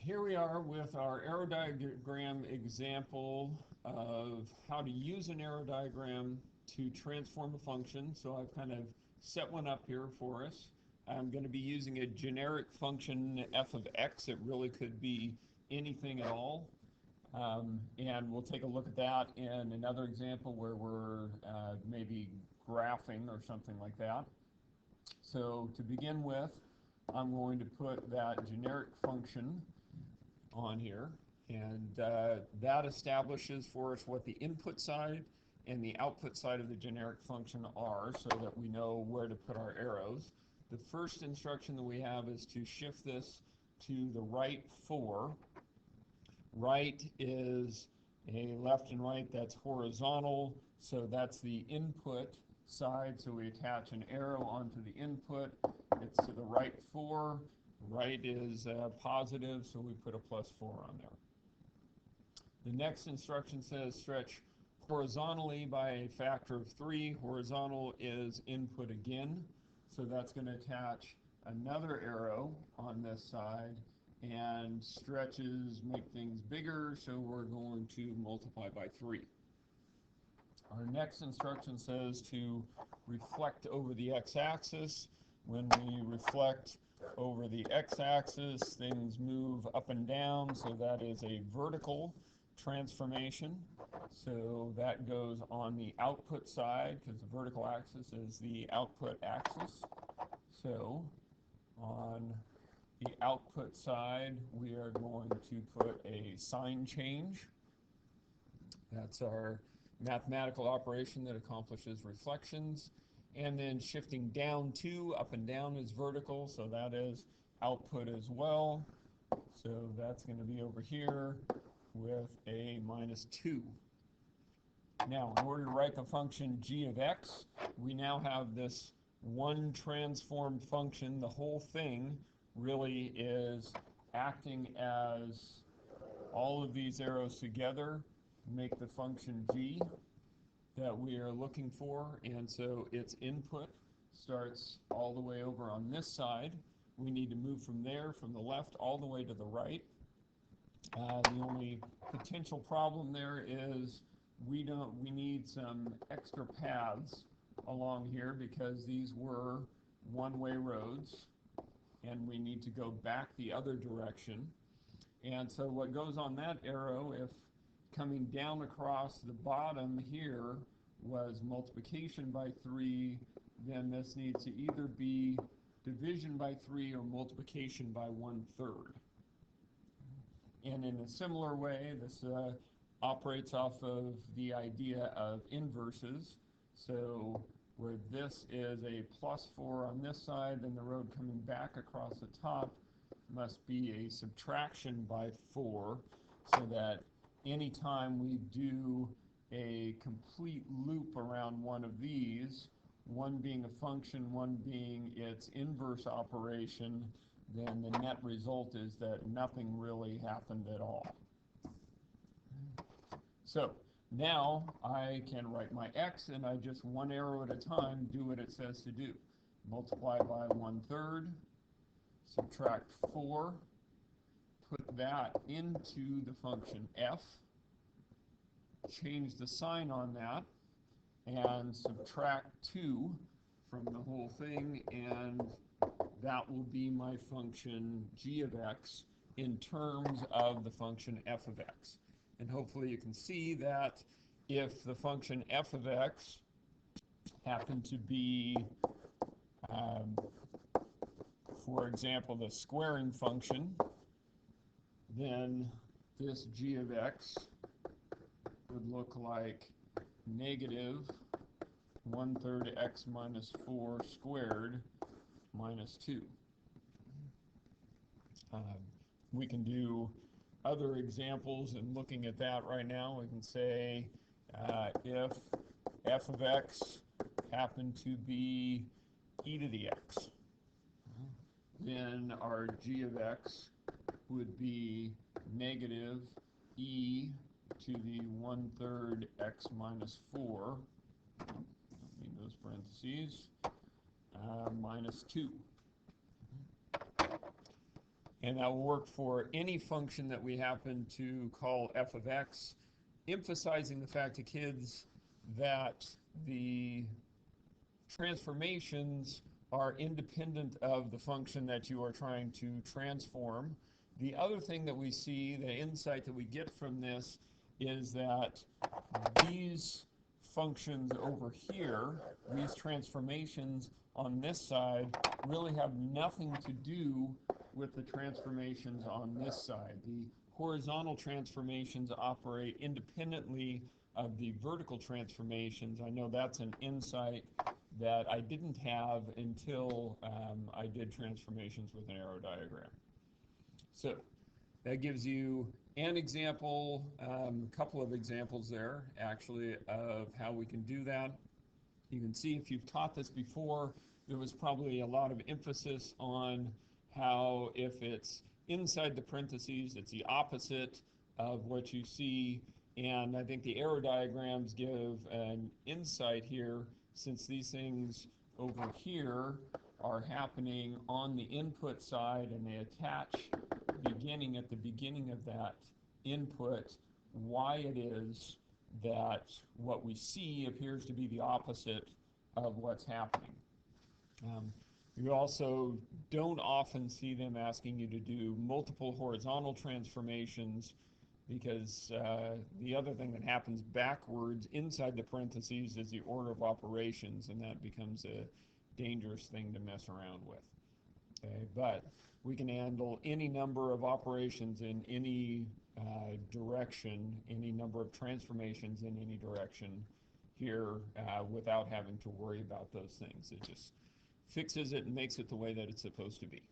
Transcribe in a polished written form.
Here we are with our arrow diagram example of how to use an arrow diagram to transform a function. So I've kind of set one up here for us. I'm going to be using a generic function f of x. It really could be anything at all. And we'll take a look at that in another example where we're maybe graphing or something like that. So to begin with, I'm going to put that generic function on here, and that establishes for us what the input side and the output side of the generic function are, so that we know where to put our arrows. The first instruction that we have is to shift this to the right 4. Right is a left and right, that's horizontal, so that's the input side, so we attach an arrow onto the input. It's to the right 4. Right is positive, so we put a +4 on there. The next instruction says stretch horizontally by a factor of 3. Horizontal is input again, so that's going to attach another arrow on this side, and stretches make things bigger, so we're going to multiply by 3. Our next instruction says to reflect over the x-axis. When we reflect over the x-axis, things move up and down, so that is a vertical transformation. So that goes on the output side, because the vertical axis is the output axis. So on the output side, we are going to put a sign change. That's our mathematical operation that accomplishes reflections. And then shifting down 2, up and down is vertical, so that is output as well. So that's going to be over here with a -2. Now, in order to write the function g of x, we now have this one transformed function. The whole thing really is acting as all of these arrows together make the function g that we are looking for, and so its input starts all the way over on this side. We need to move from there, from the left, all the way to the right. The only potential problem there is we need some extra paths along here, because these were one-way roads, and we need to go back the other direction. And so what goes on that arrow, if coming down across the bottom here was multiplication by 3, then this needs to either be division by 3 or multiplication by 1/3. And in a similar way, this operates off of the idea of inverses. So where this is a +4 on this side, then the road coming back across the top must be a subtraction by 4, so that anytime we do a complete loop around one of these, one being a function, one being its inverse operation, then the net result is that nothing really happened at all. So now I can write my x, and I just one arrow at a time do what it says to do. Multiply by 1/3, subtract 4, put that into the function f, change the sign on that, and subtract 2 from the whole thing, and that will be my function g of x in terms of the function f of x. And hopefully you can see that if the function f of x happened to be, for example, the squaring function, then this g of x would look like -1/3 x minus 4 squared minus 2. We can do other examples, and looking at that right now, we can say if f of x happened to be e to the x, then our g of x would be -e to the 1/3 x minus 4, in those parentheses, minus 2. And that will work for any function that we happen to call f of x, emphasizing the fact to kids that the transformations are independent of the function that you are trying to transform. The other thing that we see, the insight that we get from this, is that these functions over here, these transformations on this side, really have nothing to do with the transformations on this side. The horizontal transformations operate independently of the vertical transformations. I know that's an insight that I didn't have until I did transformations with an arrow diagram. So that gives you an example, a couple of examples there, actually, of how we can do that. You can see if you've taught this before, there was probably a lot of emphasis on how if it's inside the parentheses, it's the opposite of what you see. And I think the arrow diagrams give an insight here, since these things over here are happening on the input side and they attach beginning at the beginning of that input, why it is that what we see appears to be the opposite of what's happening. You also don't often see them asking you to do multiple horizontal transformations, because the other thing that happens backwards inside the parentheses is the order of operations, and that becomes a dangerous thing to mess around with. Okay, but we can handle any number of operations in any direction, any number of transformations in any direction here without having to worry about those things. It just fixes it and makes it the way that it's supposed to be.